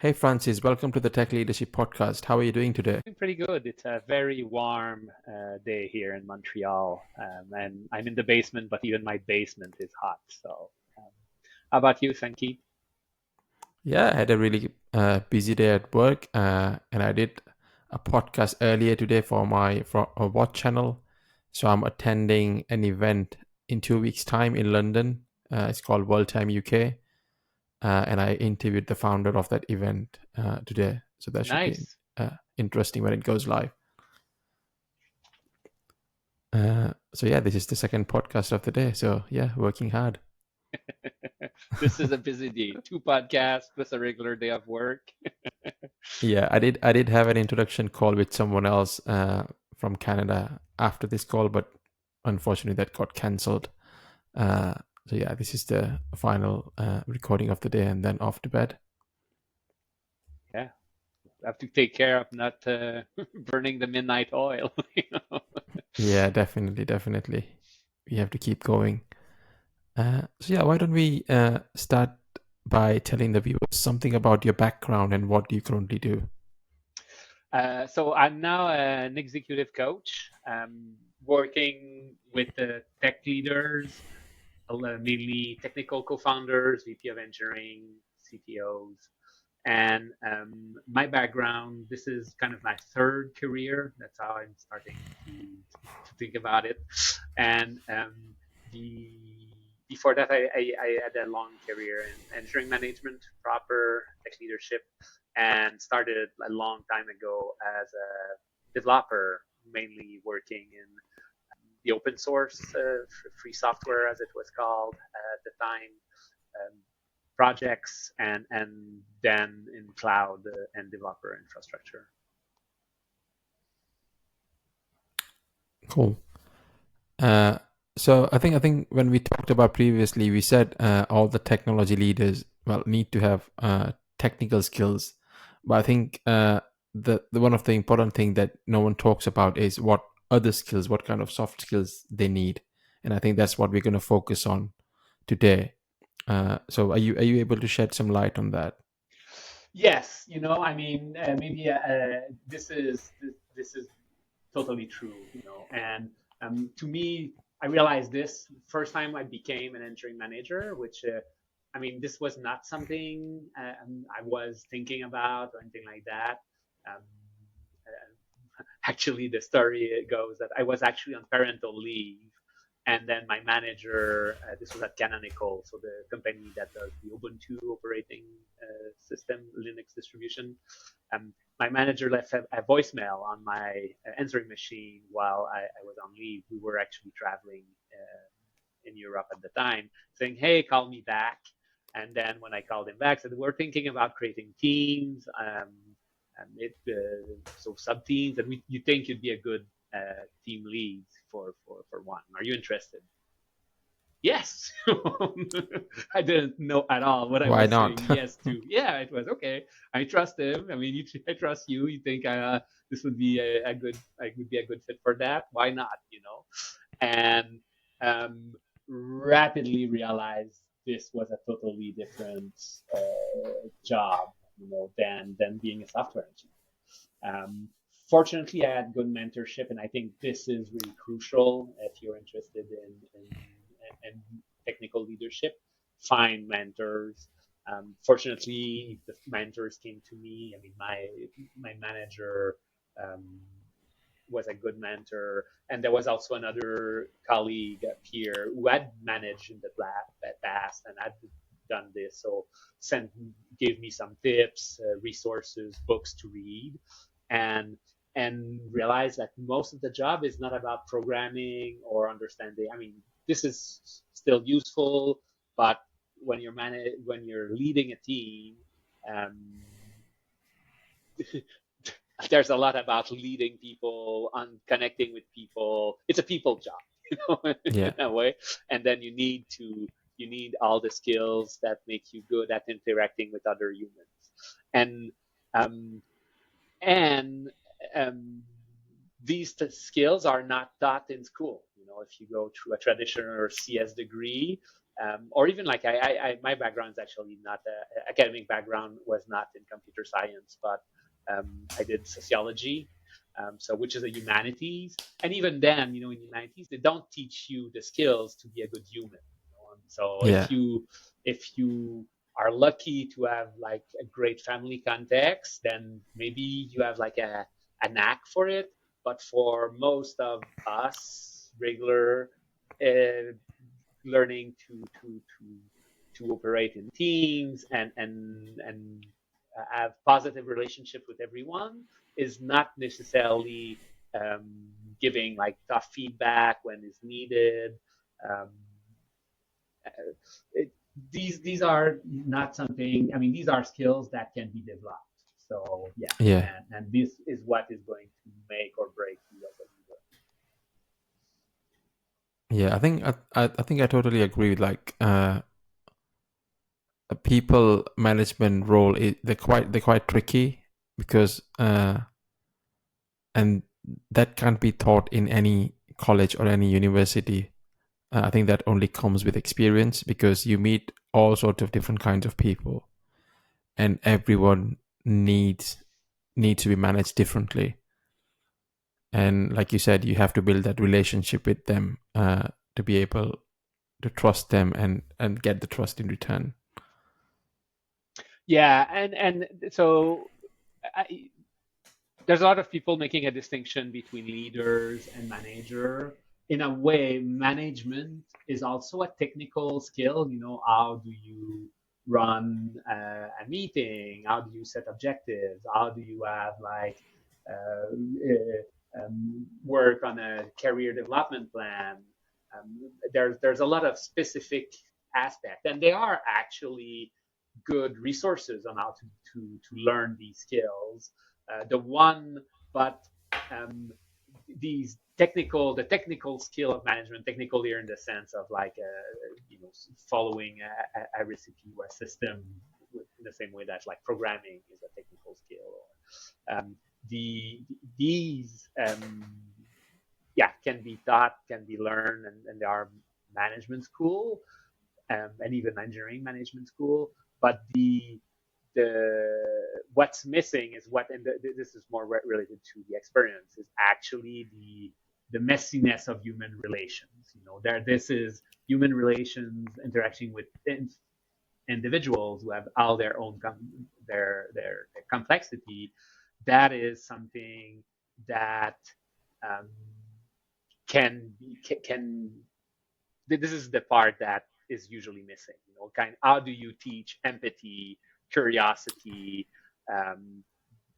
Hey Francis, welcome to the Tech Leadership Podcast. How are you doing today? Doing pretty good. It's a very warm day here in Montreal, and I'm in the basement, but even my basement is hot. So, how about you, Sankeet? Yeah, I had a really busy day at work, and I did a podcast earlier today for a watch channel. So I'm attending an event in 2 weeks' time in London. It's called World Time UK, and I interviewed the founder of that event today. So that should be Nice. interesting when it goes live. So yeah, this is the second podcast of the day. So yeah, working hard. This is a busy day. Two podcasts plus a regular day of work. Yeah, I did have an introduction call with someone else from Canada after this call, but unfortunately that got cancelled. Uh, so yeah, this is the final recording of the day, and then off to bed. Yeah, have to take care of not burning the midnight oil. Yeah, definitely. We have to keep going. So yeah, why don't we start by telling the viewers something about your background and what you currently do? So I'm now an executive coach, working with the tech leaders, mainly technical co-founders, VP of engineering, CTOs. And my background, this is kind of my third career. That's how I'm starting to think about it. And the before that, I had a long career in engineering management, proper tech leadership, and started a long time ago as a developer, mainly working in the open source free software, as it was called at the time, um, projects, and then in cloud and developer infrastructure. Cool. Uh, so I think when we talked about previously, we said all the technology leaders need to have technical skills, but I think the one of the important thing that no one talks about is what other skills, what kind of soft skills they need, and I think that's what we're going to focus on today. So are you able to shed some light on that? Yes, I mean, maybe this is totally true, and to me, I realized this first time I became an engineering manager, which I mean, this was not something I was thinking about or anything like that. Um, Actually, the story goes that I was actually on parental leave, and then my manager, this was at Canonical, so the company that does the Ubuntu operating system, Linux distribution. My manager left a voicemail on my answering machine while I was on leave. We were actually traveling in Europe at the time, saying, "Hey, call me back." And then when I called him back, said, "We're thinking about creating teams, so sub teams, and you think you'd be a good team lead for one. Are you interested?" Yes. I didn't know at all what I Why was not? saying yes to. Yeah, it was okay. I trust him. I mean, I trust you. You think this would be a good, I would be a good fit for that? Why not? And um, rapidly realized this was a totally different job, than being a software engineer. Fortunately, I had good mentorship, and I think this is really crucial if you're interested in technical leadership. Find mentors. Fortunately, the mentors came to me. I mean, my manager um, was a good mentor, and there was also another colleague, a peer, who had managed in the past and had done this. So sent gave me some tips, resources, books to read, and realized that most of the job is not about programming or understanding. I mean, this is still useful, but when you're leading a team, um, there's a lot about leading people, on connecting with people. It's a people job, Yeah. in a way. And then you need all the skills that make you good at interacting with other humans. And um, and um, these skills are not taught in school. If you go through a traditional CS degree, or even like my background is actually not academic background, was not in computer science, but I did sociology, so which is a humanities. And even then, in humanities, they don't teach you the skills to be a good human. So Yeah. if you are lucky to have like a great family context, then maybe you have like a knack for it. But for most of us, regular uh, learning to operate in teams and have positive relationship with everyone is not necessarily giving like tough feedback when it's needed. Um, it, these are not something. I mean, these are skills that can be developed. So yeah, Yeah. and this is what is going to make or break you as a leader. Yeah, I think I totally agree with like a people management role they're quite tricky because and that can't be taught in any college or any university. I think that only comes with experience because you meet all sorts of different kinds of people and everyone needs to be managed differently. And like you said, you have to build that relationship with them to be able to trust them and get the trust in return. Yeah, and so I, there's a lot of people making a distinction between leaders and manager. In a way, management is also a technical skill. How do you run a meeting? How do you set objectives? How do you have like work on a career development plan? There's a lot of specific aspect, and they are actually good resources on how to learn these skills. The one, but um, the technical skill of management, technical here in the sense of like, following a recipe or a system in the same way that like programming is a technical skill. Or these yeah, can be taught, can be learned, and there are management school and even engineering management school. But the what's missing is what, and this is more related to the experience, is actually the messiness of human relations. This is human relations interacting with individuals who have all their own their complexity. That is something that um, can this is the part that is usually missing. How do you teach empathy, curiosity? Um,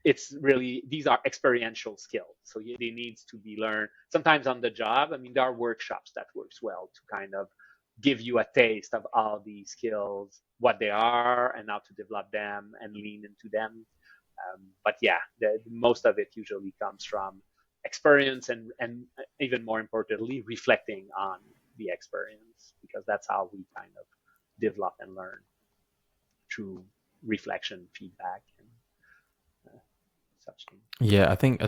it's really, these are experiential skills, so they needs to be learned sometimes on the job. I mean, there are workshops that works well to kind of give you a taste of all these skills, what they are, and how to develop them and lean into them. But yeah, most of it usually comes from experience and even more importantly, reflecting on the experience, because that's how we kind of develop and learn, through reflection, feedback, and such things. Yeah, I think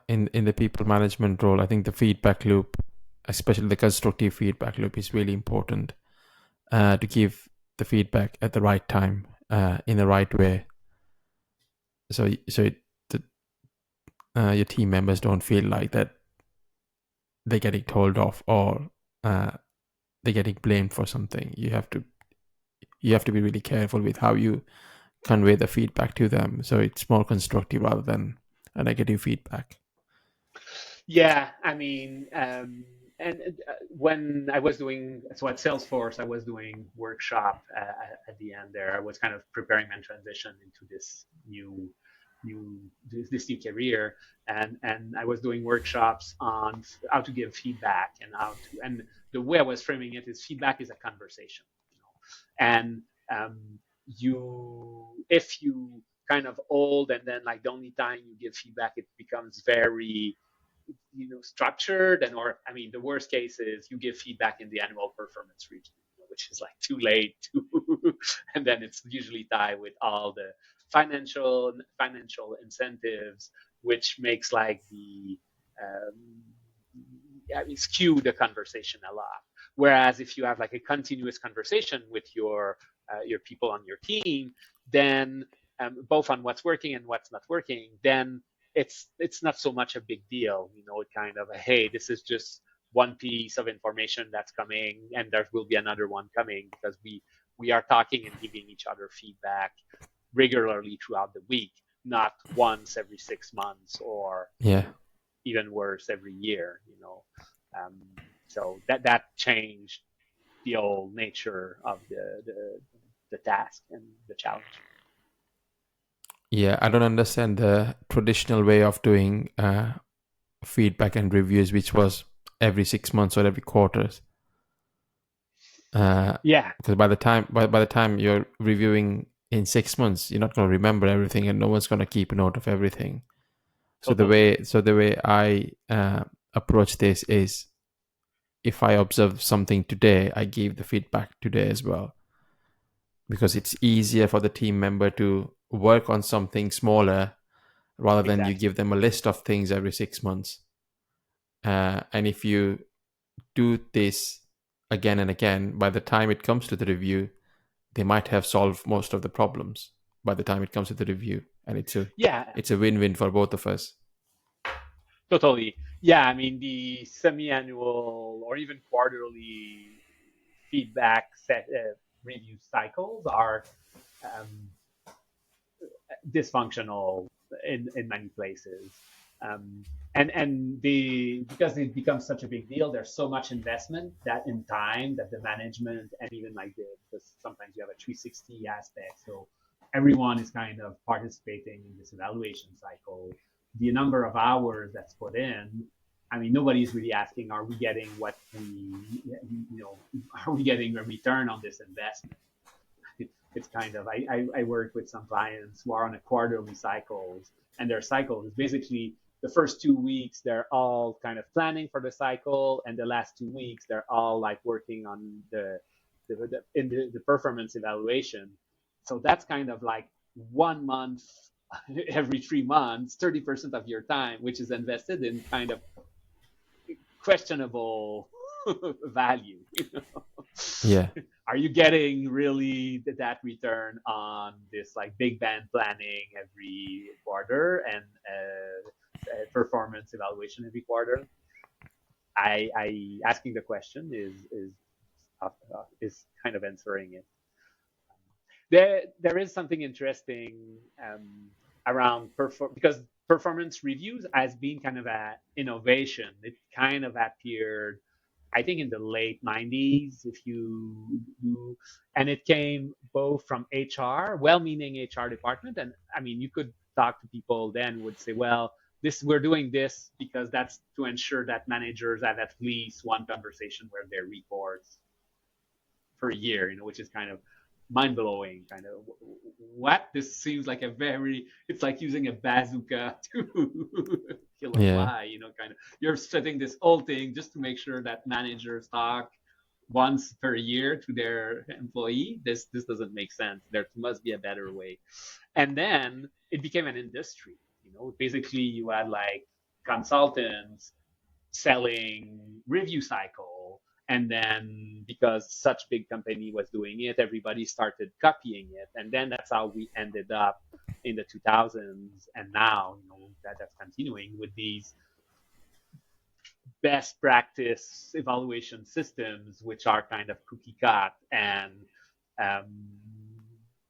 in the people management role, I think the feedback loop, especially the constructive feedback loop, is really important to give the feedback at the right time, in the right way, so the, your team members don't feel like that they're getting told off or uh, they're getting blamed for something. You have to be really careful with how you convey the feedback to them, so it's more constructive rather than a negative feedback. Yeah, I mean, and when I was doing, so at Salesforce, I was doing workshop at the end there. I was kind of preparing my transition into this new this new career, and I was doing workshops on how to give feedback and how to, and the way I was framing it is feedback is a conversation, and um, if you kind of old and then like the only time you give feedback it becomes very structured, and or I mean the worst case is you give feedback in the annual performance review, which is like too late to and then it's usually tied with all the financial incentives, which makes like the um, I mean, skew the conversation a lot. Whereas if you have like a continuous conversation with your people on your team, then both on what's working and what's not working, then it's not so much a big deal. It kind of, hey, this is just one piece of information that's coming, and there will be another one coming, because we are talking and giving each other feedback regularly throughout the week, not once every 6 months, or Yeah. even worse, every year. Um, so that changed the old nature of the task and the challenge. Yeah, I don't understand the traditional way of doing feedback and reviews, which was every 6 months or every quarters. Yeah, Because by the time you're reviewing in 6 months, you're not going to remember everything, and no one's going to keep a note of everything. totally. So the way I approach this is, if I observe something today, I give the feedback today as well, because it's easier for the team member to work on something smaller rather than you Exactly. give them a list of things every 6 months. And if you do this again and again, by the time it comes to the review, they might have solved most of the problems by the time it comes to the review, and Yeah, it's a win-win for both of us. totally. Yeah, I mean, the semi-annual or even quarterly feedback review cycles are um, dysfunctional in many places. Um, and because it becomes such a big deal, there's so much investment that in time that the management, and even like because sometimes you have a 360 aspect, so everyone is kind of participating in this evaluation cycle. The number of hours that's put in, I mean, nobody's really asking, are we getting what are we getting a return on this investment? It's kind of, I work with some clients who are on a quarterly cycles, and their cycle is basically the first 2 weeks they're all kind of planning for the cycle, and the last 2 weeks they're all like working on the performance evaluation. So that's kind of like 1 month every 3 months, 30% of your time, which is invested in kind of questionable value. Yeah, Are you getting really that return on this like big band planning every quarter and performance evaluation every quarter? I asking the question is kind of answering it. There is something interesting around because performance reviews has been kind of an innovation. It kind of appeared, I think, in the late 90s, and it came both from HR, well-meaning HR department, and I mean, you could talk to people then who would say, well, we're doing this because that's to ensure that managers have at least one conversation where they report per year, which is kind of mind blowing. Kind of, what? This seems like it's like using a bazooka to kill a yeah, fly, kind of. You're setting this whole thing just to make sure that managers talk once per year to their employee. This doesn't make sense. There must be a better way. And then it became an industry. Basically you had like consultants selling review cycle, and then because such big company was doing it, everybody started copying it, and then that's how we ended up in the 2000s, and now that's continuing with these best practice evaluation systems, which are kind of cookie cut, and um,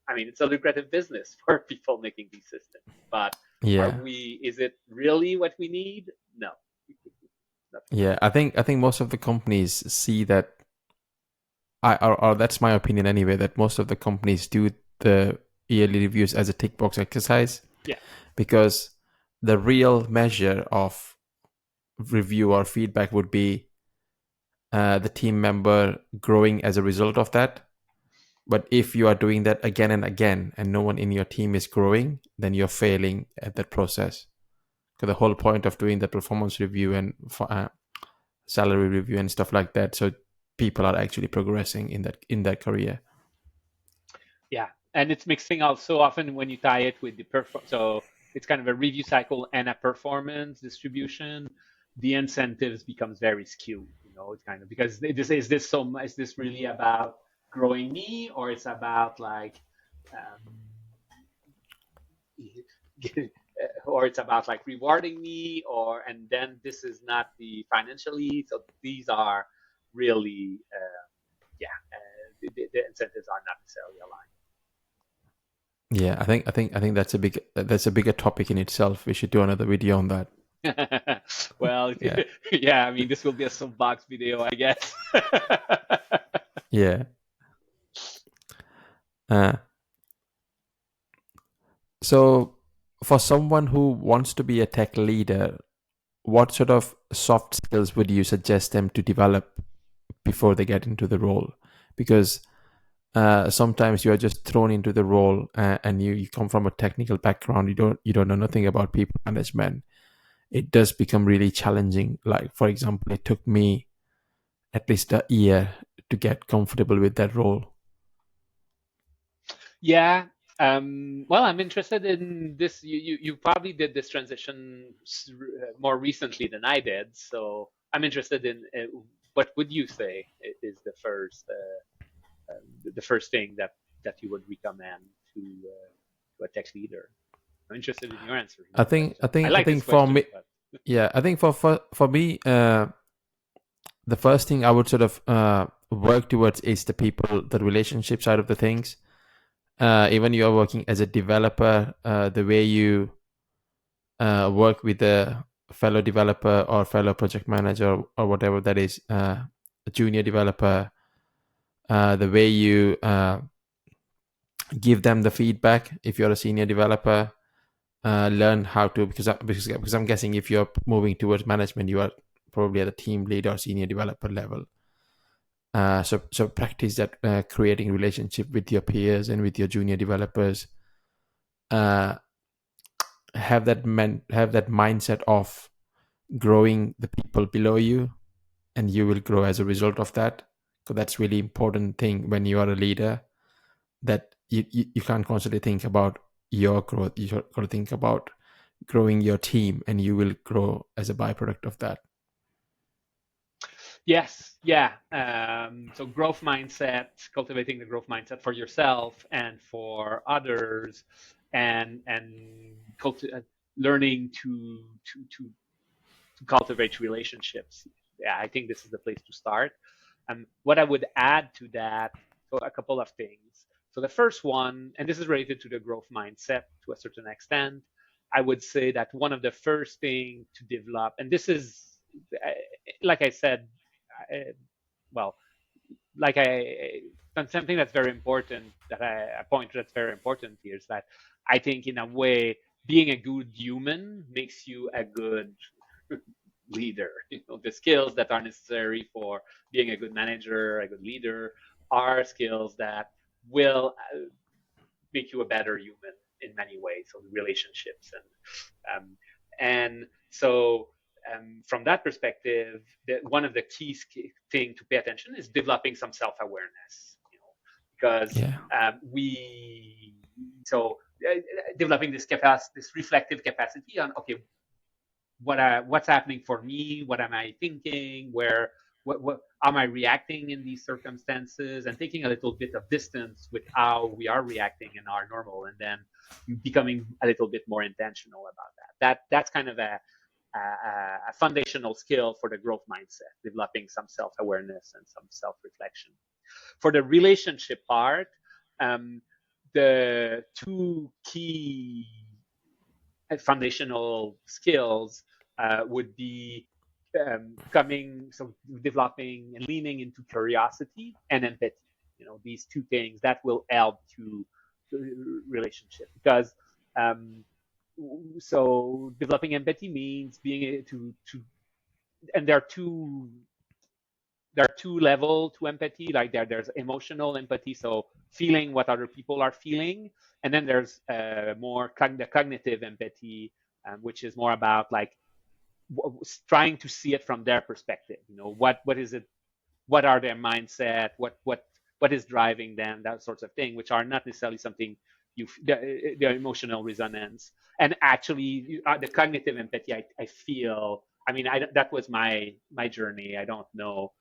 I mean, it's a lucrative business for people making these systems, but yeah, is it really what we need? No. yeah. I think most of the companies see that, or that's my opinion anyway, that most of the companies do the yearly reviews as a tick box exercise, Yeah. because the real measure of review or feedback would be the team member growing as a result of that. But if you are doing that again and again and no one in your team is growing, then you're failing at that process. Because the whole point of doing the performance review and salary review and stuff like that, so people are actually progressing in that career. Yeah, and it's mixing also often when you tie it with the so it's kind of a review cycle and a performance distribution. The incentives becomes very skewed. It's kind of because is this really about growing me, or it's about like um, or it's about like rewarding me, or and then this is not the financially. So these are really the incentives are not necessarily Yeah, I think that's a bigger topic in itself. We should do another video on that. aligned. Well, Yeah. yeah, I mean, this will be a soapbox video, I guess. Yeah. Uh, so for someone who wants to be a tech leader, what sort of soft skills would you suggest them to develop before they get into the role? Because sometimes you are just thrown into the role, and you come from a technical background. You don't know nothing about people management. It does become really challenging. Like, for example, it took me at least a year to get comfortable with that role. Yeah. Well, I'm interested in this. You probably did this transition more recently than I did, so I'm interested in what would you say is the first thing that you would recommend to a tech leader? I'm interested in your answer to I this think I question. I think I like think this for question, me, but yeah, I think for me, the first thing I would sort of work towards is the relationship side of the things. Even you are working as a developer, the way you work with a fellow developer or fellow project manager or whatever that is, a junior developer, the way you give them the feedback if you're a senior developer, learn how to, because I'm guessing if you're moving towards management, you are probably at a team lead or senior developer level. So practice that, creating relationship with your peers and with your junior developers. Uh, have that mindset of growing the people below you, and you will grow as a result of that. So that's really important thing when you are a leader, that you can't constantly think about your growth. You got to think about growing your team, and you will grow as a byproduct of that. yes, yeah. So growth mindset, cultivating the growth mindset for yourself and for others, and learning to cultivate relationships. Yeah, I think this is the place to start. What I would add to that, so a couple of things. So the first one, and this is related to the growth mindset to a certain extent, I would say that one of the first things to develop, and this is, uh, like I said, uh, well, like something that's very important that a point that's very important here is that I think in a way being a good human makes you a good leader. The skills that are necessary for being a good manager, a good leader, are skills that will make you a better human in many ways. So relationships and so from that perspective, one of the key thing to pay attention is developing some self-awareness. Because Yeah. we so developing this reflective capacity on okay, what's happening for me, what am I thinking, what am I reacting in these circumstances, and taking a little bit of distance with how we are reacting in our normal, and then becoming a little bit more intentional about that's kind of a foundational skill for the growth mindset, developing some self-awareness and some self-reflection. For the relationship part, um, the two key foundational skills would be developing and leaning into curiosity and empathy. These two things that will help to relationship because so developing empathy means being able to and there are two level to empathy. Like there's emotional empathy, so feeling what other people are feeling, and then there's the cognitive empathy, which is more about like trying to see it from their perspective. What is it? What are their mindset? What is driving them? That sorts of thing, which are not necessarily something the emotional resonance. And actually, the cognitive empathy, I feel that was my journey. I don't know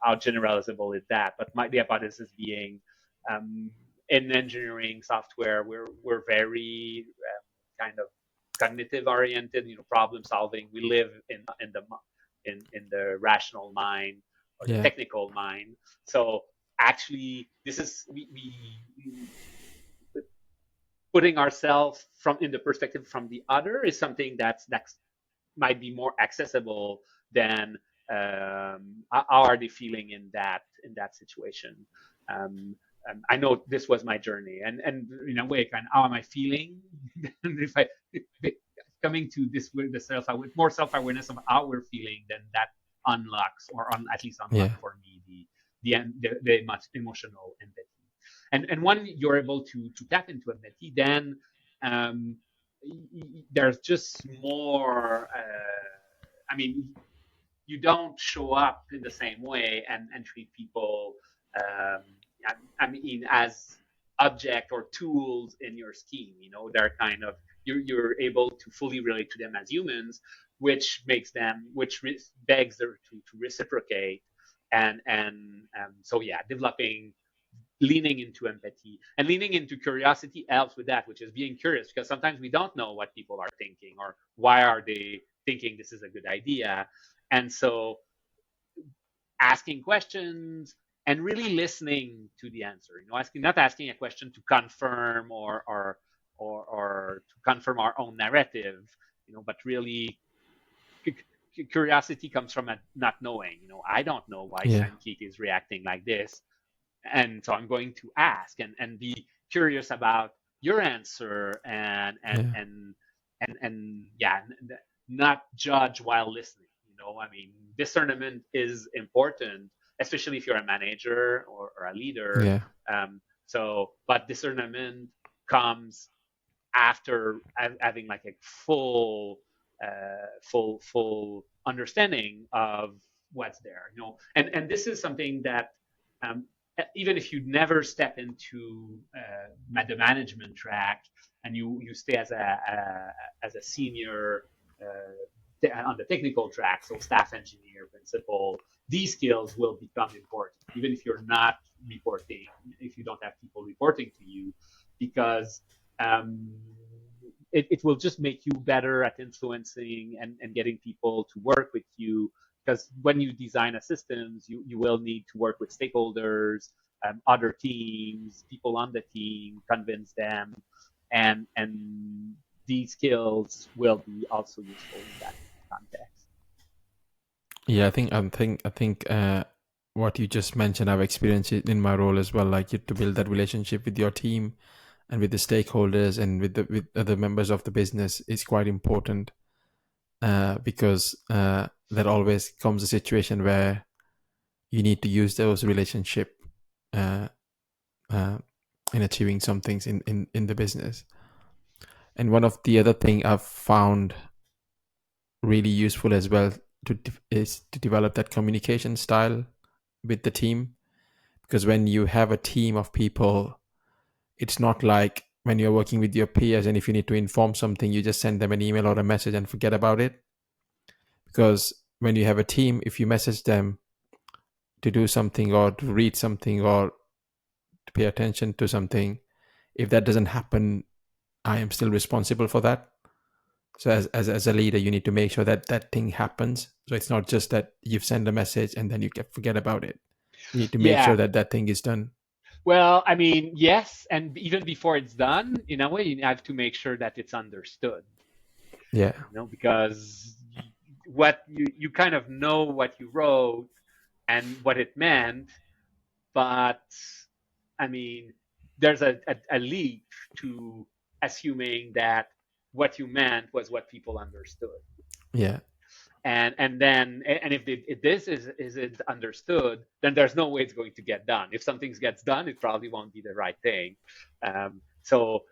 how generalizable is that, but the hypothesis being, um, in engineering software, we're very kind of cognitive oriented, problem solving. We live in the rational mind or the Yeah. technical mind. So actually, this is we putting ourselves from in the perspective from the other is something that's might be more accessible than how are they feeling in that situation. Um, I know this was my journey, and in a way, kind of how am I feeling? if I if coming to this with the more self awareness of how we're feeling, then that unlocks or at least unlock Yeah. for me the emotional empathy. And when you're able to tap into empathy, then um, there's just more. I mean, you don't show up in the same way and treat people. Um, as object or tools in your scheme. They're kind of you're able to fully relate to them as humans, which begs them to reciprocate and so yeah, developing leaning into empathy and leaning into curiosity helps with that, which is being curious, because sometimes we don't know what people are thinking or why are they thinking this is a good idea. And so asking questions and really listening to the answer, not asking a question to confirm or to confirm our own narrative, but really curiosity comes from not knowing. I don't know why Yeah. Sankik is reacting like this, and so I'm going to ask and be curious about your answer Yeah. and yeah, not judge while listening. Discernment is important, especially if you're a manager or a leader. Yeah. But discernment comes after having like a full understanding of what's there. And this is something that um, even if you never step into the management track and you stay as a senior on the technical track, so staff engineer, principal, these skills will become important, even if you're not reporting, if you don't have people reporting to you, because um, it will just make you better at influencing and getting people to work with you. Because when you design a systems, you will need to work with stakeholders, other teams, people on the team, convince them, and these skills will be also useful in that context. Yeah, I think what you just mentioned, I've experienced it in my role as well. Like, you to build that relationship with your team and with the stakeholders and with other members of the business is quite important. Because there always comes a situation where you need to use those relationship uh, uh, in achieving some things in the business. And one of the other thing I've found really useful as well is to develop that communication style with the team. Because when you have a team of people, it's not like when you're working with your peers and if you need to inform something, you just send them an email or a message and forget about it. Because when you have a team, if you message them to do something or to read something or to pay attention to something, if that doesn't happen, I am still responsible for that. So as a leader, you need to make sure that that thing happens. So it's not just that you've sent a message and then you can forget about it. You need to make sure Yeah. that that thing is done. Well, yes, and even before it's done, in a way, you have to make sure that it's understood. Yeah. Because what you kind of know what you wrote and what it meant, but I mean, there's a leap to assuming that what you meant was what people understood. Yeah. And if this is understood, then there's no way it's going to get done. If something gets done, it probably won't be the right thing. So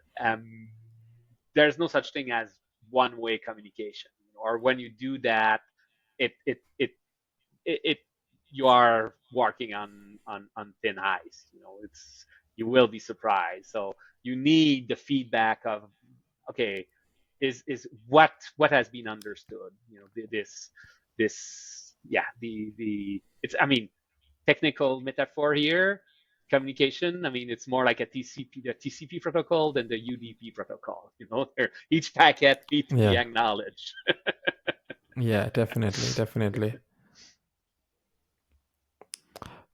there's no such thing as one-way communication, or when you do that, it it it it you are walking on thin ice. You will be surprised. So you need the feedback of, okay, is what has been understood. You know, this yeah, the it's, I mean, technical metaphor here, communication. I mean, it's more like the TCP protocol than the UDP protocol. You know, each packet needs to be Yeah. acknowledged. Yeah, definitely.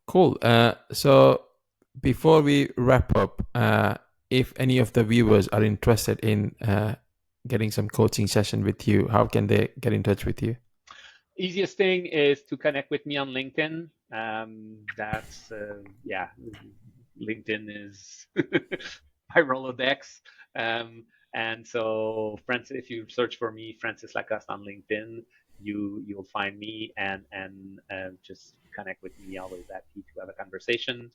Cool. So before we wrap up, if any of the viewers are interested in getting some coaching session with you, how can they get in touch with you? Easiest thing is to connect with me on LinkedIn. That's yeah, LinkedIn is my Rolodex. And so, Francis, if you search for me, Francis Lacoste on LinkedIn, you'll find me, and just connect with me. Always happy to have a conversation.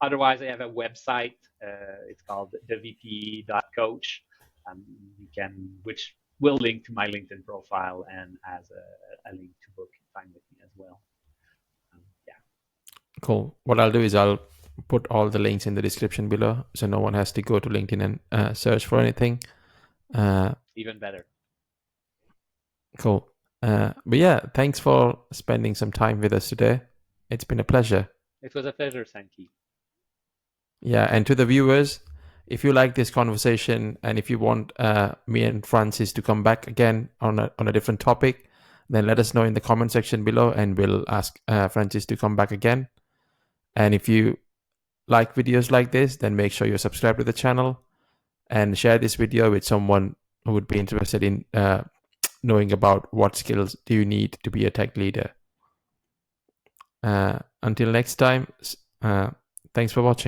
Otherwise, I have a website. It's called thevp.coach. You can, which will link to my LinkedIn profile and as a link to book and find with me as well. Yeah. Cool. What I'll do is I'll put all the links in the description below, so no one has to go to LinkedIn and search for anything. Even better. Cool. But yeah, thanks for spending some time with us today. It's been a pleasure. It was a pleasure, Sankey. Yeah, and to the viewers, if you like this conversation and if you want me and Francis to come back again on a different topic, then let us know in the comment section below, and we'll ask Francis to come back again. And if you like videos like this, then make sure you're subscribed to the channel and share this video with someone who would be interested in knowing about what skills do you need to be a tech leader. Until next time, thanks for watching.